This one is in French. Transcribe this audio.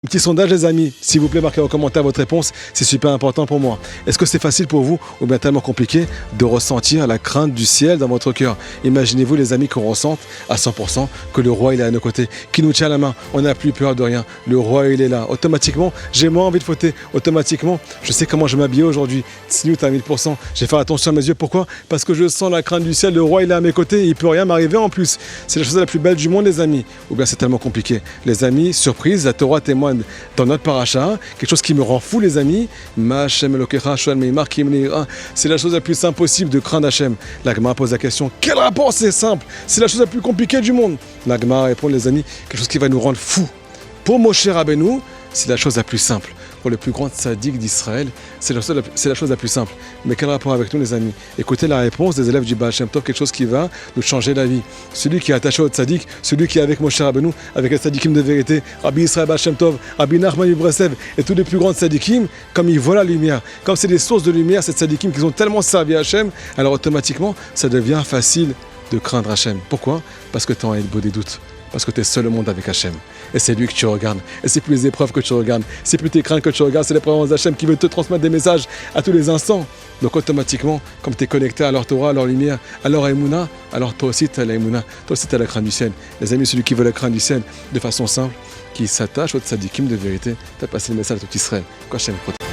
Petit sondage les amis, s'il vous plaît marquez en commentaire votre réponse, c'est super important pour moi. Est-ce que c'est facile pour vous ou bien tellement compliqué de ressentir la crainte du ciel dans votre cœur? Imaginez-vous les amis qu'on ressente à 100% que le roi il est à nos côtés, qui nous tient la main, on n'a plus peur de rien, le roi il est là. Automatiquement, j'ai moins envie de fauter, automatiquement, je sais comment je m'habille aujourd'hui, Tsniout à 1000%, j'ai fait attention à mes yeux, pourquoi? Parce que je sens la crainte du ciel, le roi il est à mes côtés, il ne peut rien m'arriver en plus. C'est la chose la plus belle du monde les amis, ou bien c'est tellement compliqué. Les amis, surprise, la Torah témoigne dans notre paracha, quelque chose qui me rend fou les amis, c'est la chose la plus simple possible de craindre Hachem. La Gemara pose la question, quel rapport? C'est simple, c'est la chose la plus compliquée du monde. La Gemara répond les amis, quelque chose qui va nous rendre fous. Pour Moshe Rabbeinu, c'est la chose la plus simple. Pour le plus grand tzaddik d'Israël, c'est la chose la plus simple. Mais quel rapport avec nous les amis? Écoutez la réponse des élèves du Baal Shem Tov, quelque chose qui va nous changer la vie. Celui qui est attaché au tzaddik, celui qui est avec Moshe Rabbeinu, avec les tzaddikim de vérité, Rabbi Israël Baal Shem Tov, Rabbi Nachman Ibresev et tous les plus grands tzaddikim, comme ils voient la lumière, comme c'est des sources de lumière, ces tzaddikim qui ont tellement servi à Hachem, alors automatiquement ça devient facile de craindre Hachem. Pourquoi? Parce que tu as un beau des doutes. Parce que tu es seul au monde avec Hachem. Et c'est lui que tu regardes. Et c'est plus les épreuves que tu regardes. C'est plus tes craintes que tu regardes. C'est les présences d'Hachem qui veut te transmettre des messages à tous les instants. Donc automatiquement, comme tu es connecté à leur Torah, à leur lumière, à leur Emouna, alors toi aussi tu as la Emouna. Toi aussi tu as la crainte du ciel. Les amis, celui qui veut la crainte du ciel de façon simple, qui s'attache au tzadikim de vérité, tu as passé le message à tout Israël. Qu'Hachem protège.